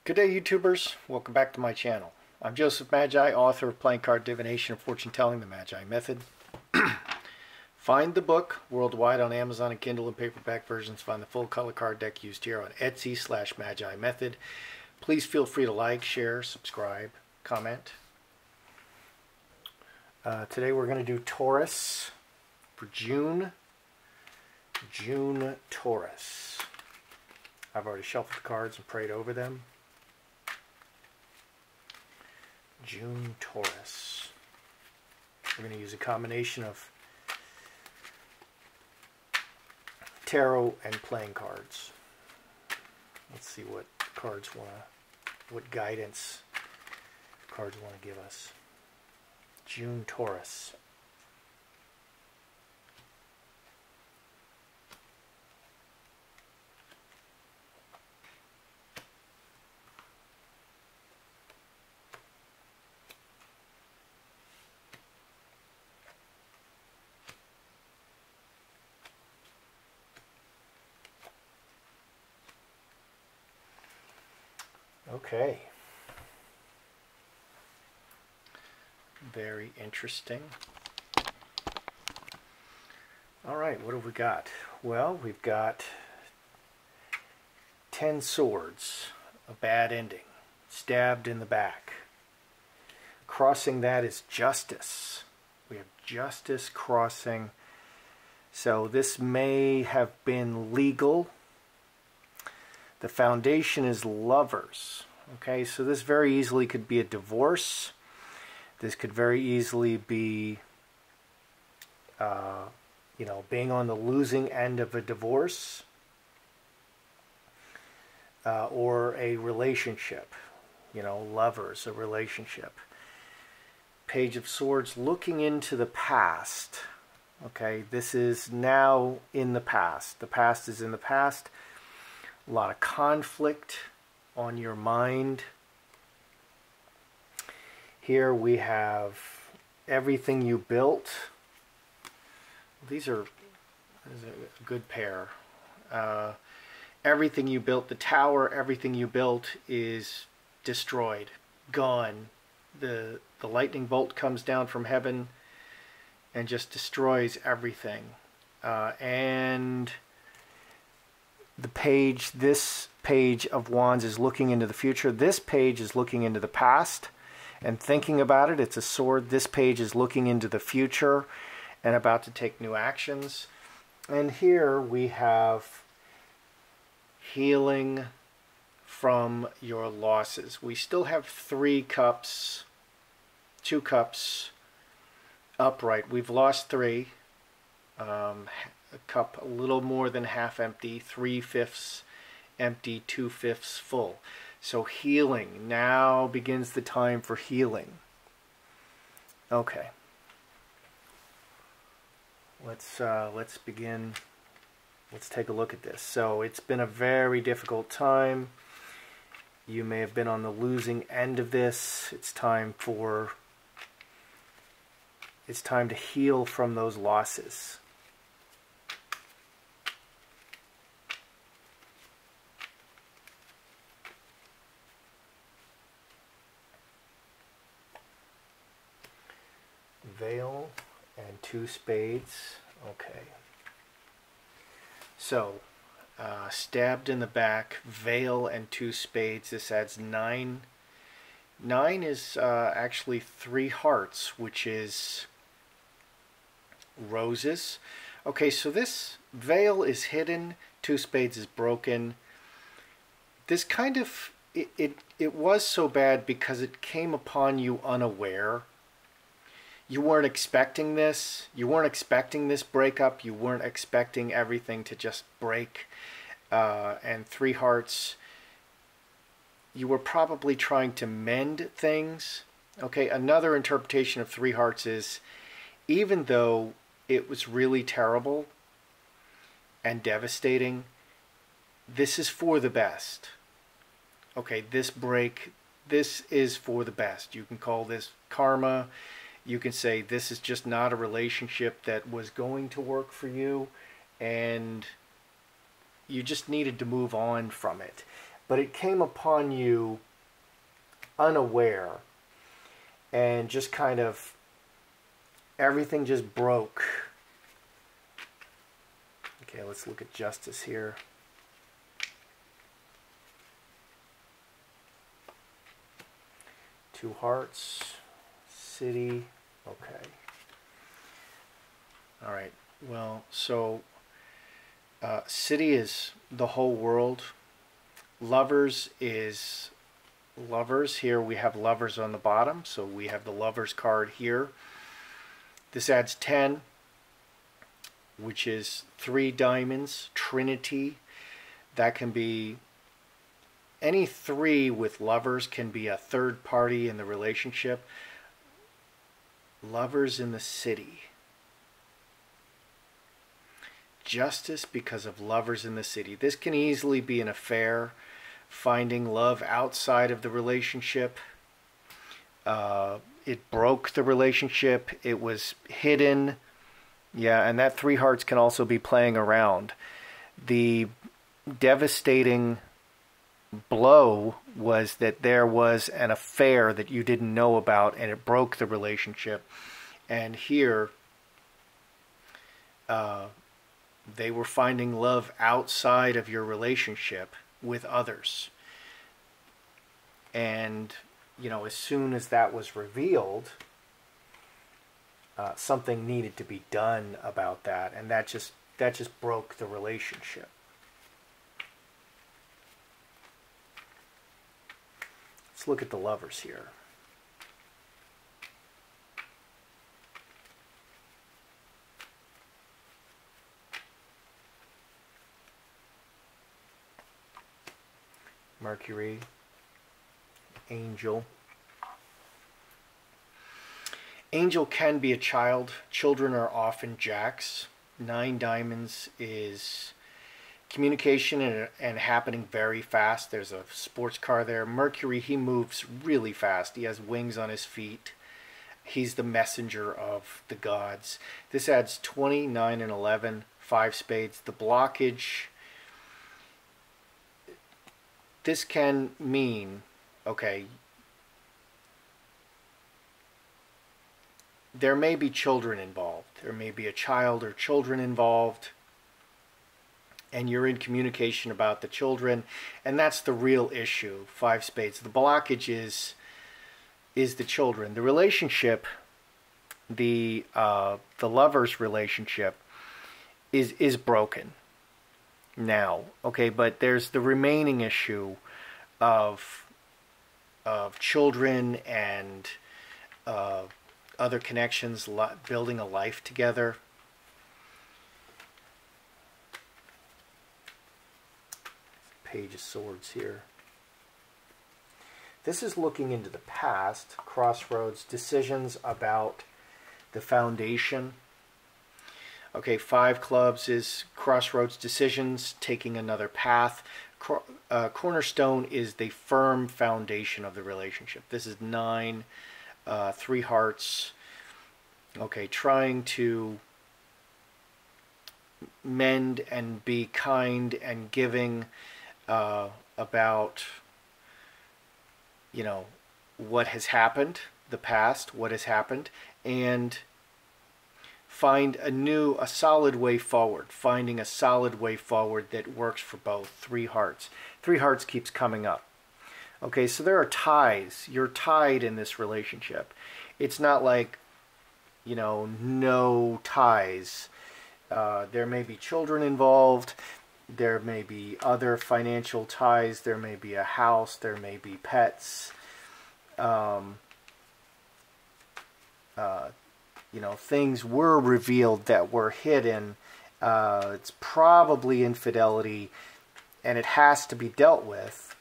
Good day, YouTubers. Welcome back to my channel. I'm Joseph Magi, author of Playing Card Divination and Fortune Telling, the Magi Method. Find the book worldwide on Amazon and Kindle and paperback versions. Find the full color card deck used here on Etsy/Magi Method. Please feel free to like, share, subscribe, comment. Today we're going to do Taurus for June. June Taurus. I've already shuffled the cards and prayed over them. June Taurus. We're going to use a combination of tarot and playing cards. Let's see what cards what guidance cards want to give us. June Taurus. Okay. Very interesting. All right, what have we got? Well, we've got 10 swords, a bad ending, stabbed in the back. Crossing that is justice. We have justice crossing. So this may have been legal. The foundation is lovers. Okay, so this very easily could be a divorce. This could very easily be, being on the losing end of a divorce or a relationship. Lovers, a relationship. Page of Swords, looking into the past. Okay, this is now in the past. The past is in the past. A lot of conflict on your mind. Here we have everything you built. These are a good pair. Everything you built, the tower, everything you built is destroyed, gone. The lightning bolt comes down from heaven and just destroys everything. And this page of Wands is looking into the future. This page is looking into the past and thinking about it. It's a sword. This page is looking into the future and about to take new actions. And here we have healing from your losses. We still have 3 cups, 2 cups upright. We've lost 3. A cup a little more than half empty, 3/5 empty, 2/5 full. So healing. Now begins the time for healing. Okay. Let's begin. Let's take a look at this. So it's been a very difficult time. You may have been on the losing end of this. It's time to heal from those losses. Veil and 2 spades. Okay. So, stabbed in the back, veil and 2 spades. This adds 9. 9 is actually 3 hearts, which is roses. Okay, so this veil is hidden, 2 spades is broken. This kind of, it was so bad because it came upon you unaware. You weren't expecting this. You weren't expecting this breakup. You weren't expecting everything to just break. And 3 hearts, you were probably trying to mend things. Okay, another interpretation of 3 hearts is, even though it was really terrible and devastating, this is for the best. Okay, this break, this is for the best. You can call this karma. You can say this is just not a relationship that was going to work for you, and you just needed to move on from it. but it came upon you unaware, and just kind of everything just broke. Okay, let's look at justice here. Two hearts, city, okay. All right, well, so city is the whole world. Lovers is lovers. Here we have lovers on the bottom, so we have the lovers card here. This adds 10, which is 3 diamonds, Trinity. That can be any 3 with lovers, can be a third party in the relationship. Lovers in the city. Justice because of lovers in the city. This can easily be an affair, finding love outside of the relationship. It broke the relationship. It was hidden. Yeah, and that 3 hearts can also be playing around. The devastating blow was that there was an affair that you didn't know about, and it broke the relationship. And here, they were finding love outside of your relationship with others. And, you know, as soon as that was revealed, something needed to be done about that, and that just broke the relationship. Let's look at the lovers here. Mercury, angel. Angel can be a child. Children are often jacks. 9 diamonds is communication and happening very fast. There's a sports car there. Mercury, he moves really fast. He has wings on his feet. He's the messenger of the gods. This adds 20, 9, and 11. 5 spades. The blockage. This can mean, okay, there may be children involved. There may be a child or children involved, and you're in communication about the children, and that's the real issue. 5 spades. The blockage is the children. The relationship, the lover's relationship, is broken now. Okay, but there's the remaining issue of children and other connections, building a life together. Page of Swords here. This is looking into the past, crossroads, decisions about the foundation. Okay, 5 clubs is crossroads, decisions, taking another path. Cornerstone is the firm foundation of the relationship. This is 9, 3 hearts. Okay, trying to mend and be kind and giving about, you know, what has happened, the past, what has happened, and find a solid way forward, finding a solid way forward that works for both. 3 hearts. 3 hearts keeps coming up. Okay, so there are ties. You're tied in this relationship. It's not like, you know, no ties. There may be children involved. There may be other financial ties. There may be a house. There may be pets. You know, things were revealed that were hidden. It's probably infidelity, and it has to be dealt with.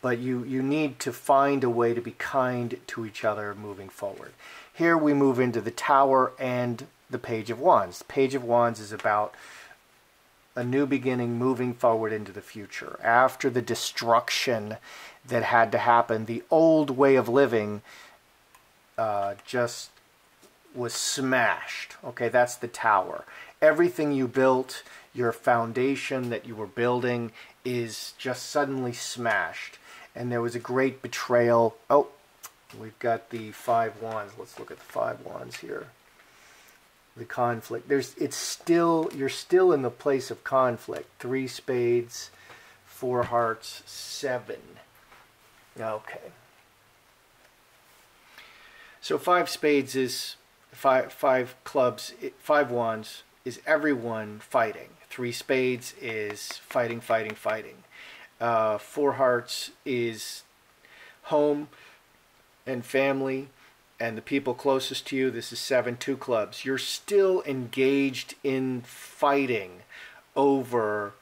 But you need to find a way to be kind to each other moving forward. Here we move into the Tower and the Page of Wands. The Page of Wands is about a new beginning, moving forward into the future. After the destruction that had to happen, the old way of living just was smashed. Okay, that's the Tower. Everything you built, your foundation that you were building is just suddenly smashed. And there was a great betrayal. Oh, we've got the 5 wands. Let's look at the 5 wands here. The conflict. You're still in the place of conflict. 3 spades, 4 hearts, 7. Okay. So 5 spades is 5 clubs, 5 wands is everyone fighting. 3 spades is fighting, fighting, fighting. 4 hearts is home and family and the people closest to you. This is 7, 2 clubs. You're still engaged in fighting over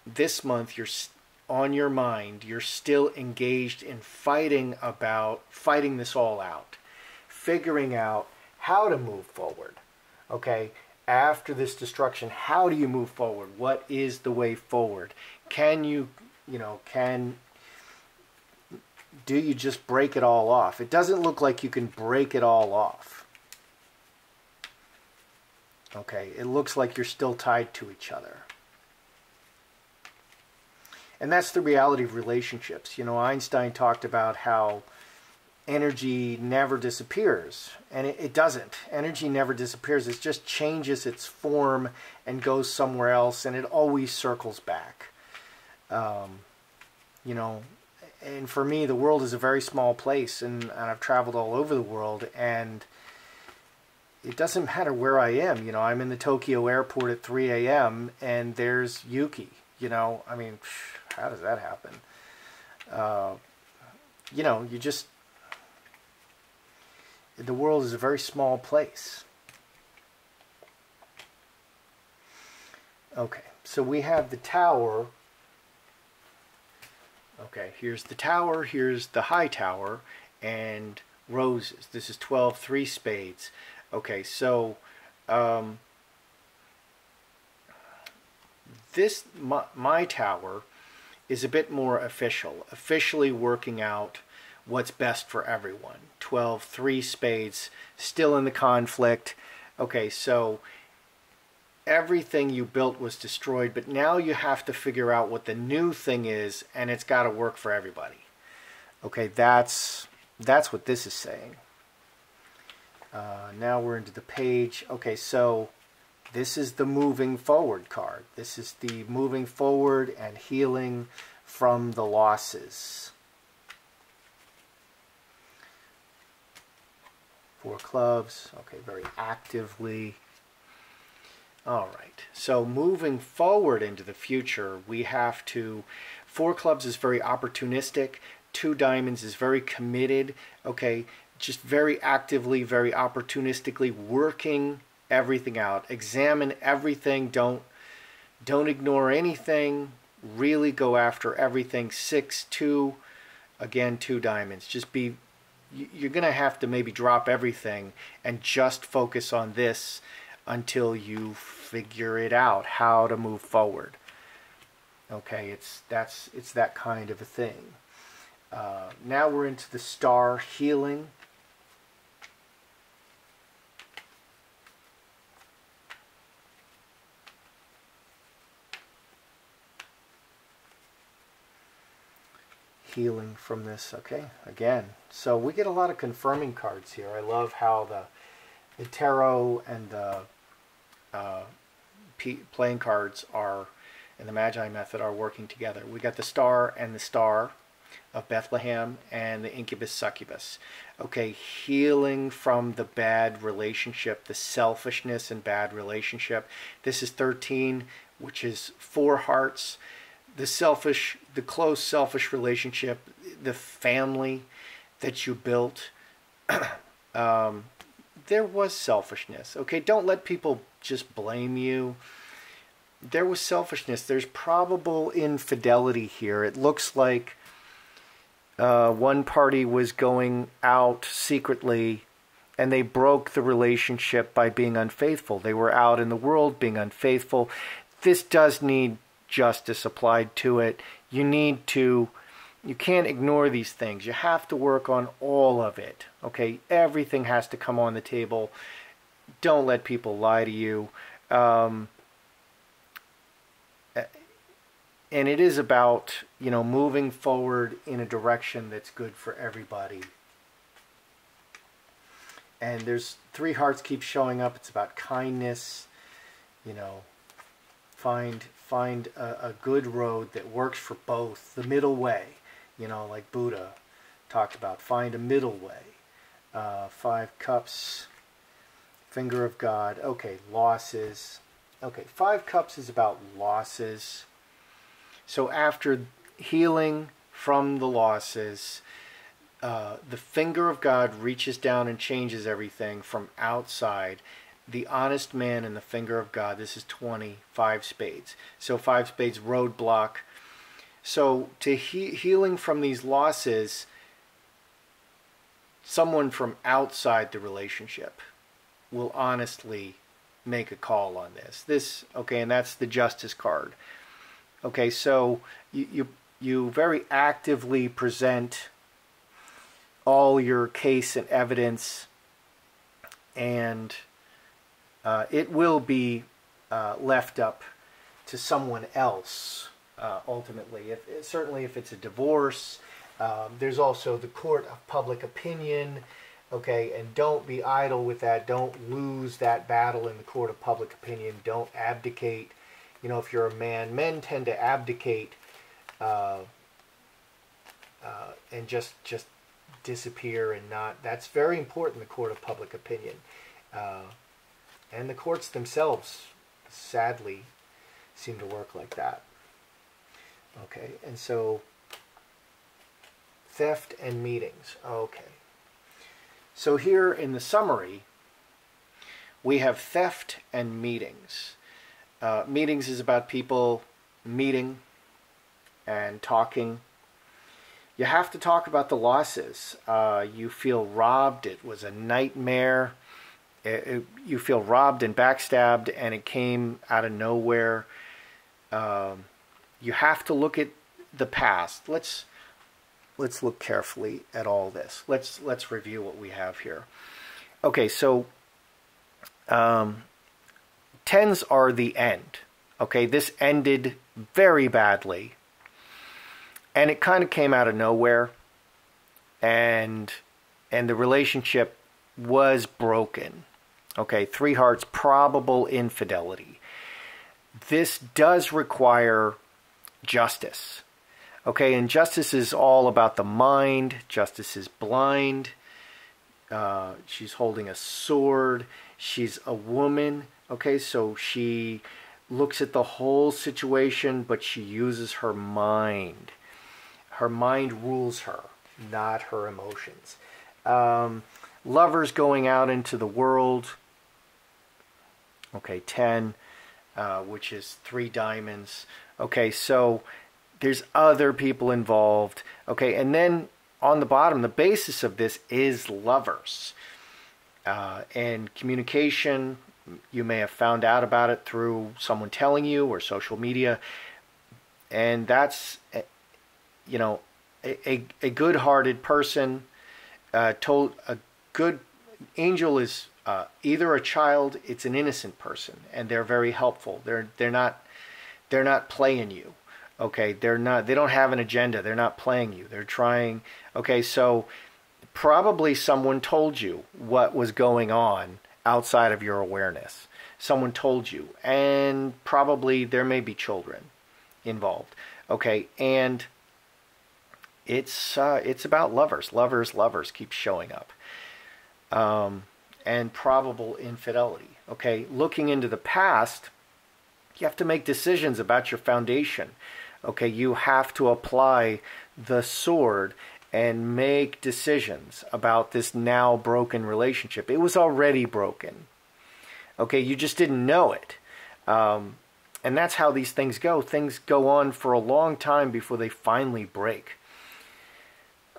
this month. You're on your mind. You're still engaged in fighting this all out, figuring out how to move forward. Okay, after this destruction, how do you move forward? What is the way forward? Can you, do you just break it all off? It doesn't look like you can break it all off. Okay, it looks like you're still tied to each other. And that's the reality of relationships. Einstein talked about how energy never disappears, and it doesn't. Energy never disappears. It just changes its form and goes somewhere else, and it always circles back. And for me, the world is a very small place, and I've traveled all over the world, and it doesn't matter where I am. I'm in the Tokyo airport at 3 a.m. and there's Yuki. I mean, how does that happen? The world is a very small place. Okay, so we have the Tower. Okay, here's the Tower, here's the High Tower, and roses. This is 12, 3 spades. Okay, so my Tower is a bit more official, officially working out what's best for everyone. 12, 3 spades, still in the conflict. Okay, so everything you built was destroyed, but now you have to figure out what the new thing is, and it's got to work for everybody. Okay, that's what this is saying. Now we're into the page. Okay, so this is the moving forward card. This is the moving forward and healing from the losses. 4 clubs. Okay, very actively. All right, so moving forward into the future, we have to, 4 clubs is very opportunistic, 2 diamonds is very committed, okay, just very actively, very opportunistically working everything out. Examine everything, don't ignore anything, really go after everything. 6, 2, again, 2 diamonds. You're going to have to maybe drop everything and just focus on this until you figure it out, how to move forward. Okay, it's that kind of a thing. Now we're into the Star, healing. Healing from this. Okay, again, so we get a lot of confirming cards here. I love how the tarot and the playing cards are, and the Magi method are working together. We got the Star and the Star of Bethlehem and the Incubus Succubus. Okay, healing from the bad relationship, the selfishness and bad relationship. This is 13, which is 4 hearts. The close selfish relationship, the family that you built. There was selfishness. Okay, don't let people just blame you. There was selfishness. There's probable infidelity here. It looks like one party was going out secretly and they broke the relationship by being unfaithful. They were out in the world being unfaithful. This does need justice applied to it. You can't ignore these things. You have to work on all of it. Okay, everything has to come on the table. Don't let people lie to you. and it is about, you know, moving forward in a direction that's good for everybody. And there's 3 hearts keep showing up. It's about kindness, you know, find a good road that works for both, the middle way, you know, like Buddha talked about. Find a middle way. 5 cups, finger of God. Okay, losses. Okay, 5 cups is about losses. So after healing from the losses, the finger of God reaches down and changes everything from outside. The honest man and the finger of God. This is 20, 5 spades. So 5 spades, roadblock. So to healing from these losses, someone from outside the relationship will honestly make a call on this. Okay, and that's the Justice card. Okay, so you very actively present all your case and evidence, and it will be left up to someone else ultimately. Certainly if it's a divorce, there's also the court of public opinion. Okay, and don't be idle with that. Don't lose that battle in the court of public opinion. Don't abdicate. You know, if you're a man, men tend to abdicate and just disappear and not. That's very important, the court of public opinion. And the courts themselves, sadly, seem to work like that. Okay, and so theft and meetings. Okay. So here in the summary, we have theft and meetings. Meetings is about people meeting and talking. You have to talk about the losses. You feel robbed. It was a nightmare. You feel robbed and backstabbed, and it came out of nowhere. You have to look at the past. Let's look carefully at all this. Let's review what we have here. Okay, so tens are the end. Okay, this ended very badly, and it kind of came out of nowhere, and the relationship was broken. Okay, 3 hearts, probable infidelity. This does require justice. Okay, and justice is all about the mind. Justice is blind. She's holding a sword. She's a woman. Okay, so she looks at the whole situation, but she uses her mind. Her mind rules her, not her emotions. Lovers going out into the world. Okay, 10, which is 3 diamonds. Okay, so there's other people involved. Okay, and then on the bottom, the basis of this is lovers. And communication, you may have found out about it through someone telling you or social media. And that's, you know, a good-hearted person told a good angel is either a child, it's an innocent person, and they're very helpful. They're not playing you. Okay, they don't have an agenda. They're not playing you. They're trying. Okay, so probably someone told you what was going on outside of your awareness. Someone told you, and probably there may be children involved. Okay, and it's about lovers. Lovers keep showing up. And probable infidelity. Okay, looking into the past, you have to make decisions about your foundation. Okay, you have to apply the sword and make decisions about this now broken relationship. It was already broken. Okay, you just didn't know it. And that's how these things go. Things go on for a long time before they finally break.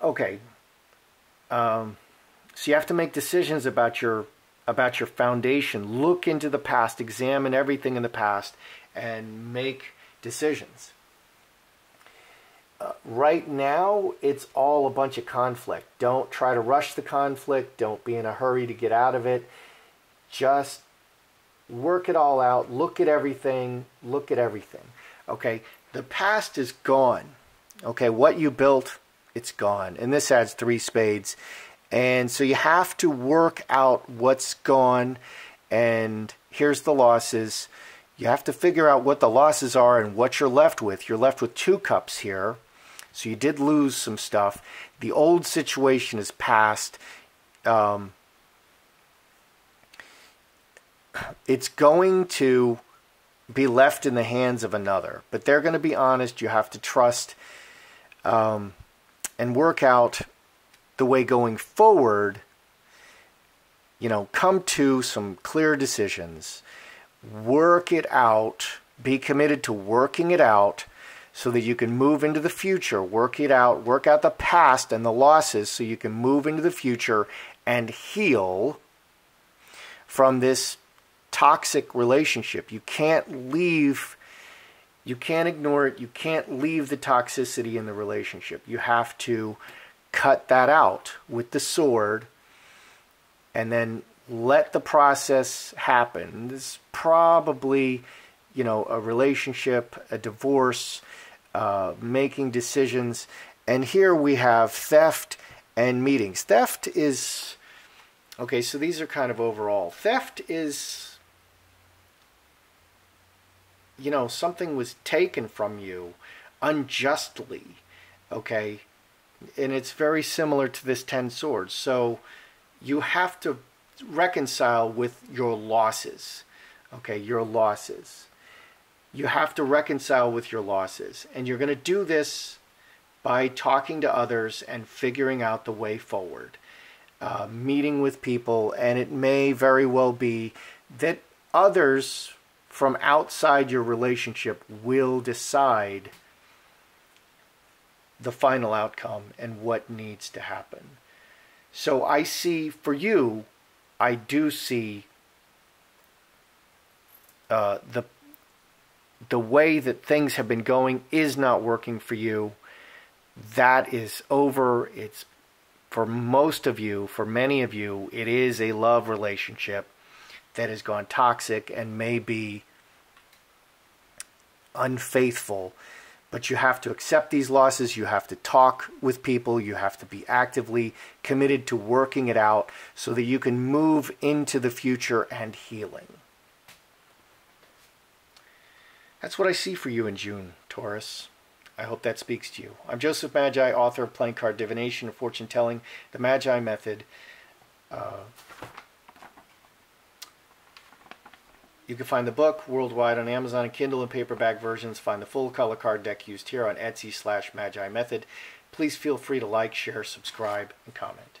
Okay. So you have to make decisions about your foundation. Look into the past, examine everything in the past, and make decisions. Right now, it's all a bunch of conflict. Don't try to rush the conflict. Don't be in a hurry to get out of it. Just work it all out. Look at everything. Okay? The past is gone. Okay, what you built, it's gone. And this adds 3 spades. And so you have to work out what's gone. And here's the losses. You have to figure out what the losses are and what you're left with. You're left with 2 cups here. So you did lose some stuff. The old situation is past. It's going to be left in the hands of another. But they're going to be honest. You have to trust and work out the way going forward. You know, come to some clear decisions. Work it out. Be committed to working it out so that you can move into the future. Work it out. Work out the past and the losses so you can move into the future and heal from this toxic relationship. You can't leave. You can't ignore it. You can't leave the toxicity in the relationship. You have to cut that out with the sword and then let the process happen. This is probably, you know, a relationship, a divorce, making decisions. And here we have theft and meetings. Theft is, okay, so these are kind of overall. Theft is, you know, something was taken from you unjustly, okay? And it's very similar to this 10 swords. So you have to reconcile with your losses, okay? Your losses. You have to reconcile with your losses. And you're going to do this by talking to others and figuring out the way forward. Meeting with people, and it may very well be that others from outside your relationship will decide the final outcome and what needs to happen. So I see, for you, I do see the way that things have been going is not working for you. That is over. It's, for most of you, for many of you, it is a love relationship that has gone toxic and may be unfaithful. But you have to accept these losses. You have to talk with people. You have to be actively committed to working it out so that you can move into the future and healing. That's what I see for you in June, Taurus. I hope that speaks to you. I'm Joseph Magi, author of Playing Card Divination and Fortune Telling, the Magi Method. You can find the book worldwide on Amazon and Kindle and paperback versions. Find the full color card deck used here on Etsy/Magi Method. Please feel free to like, share, subscribe, and comment.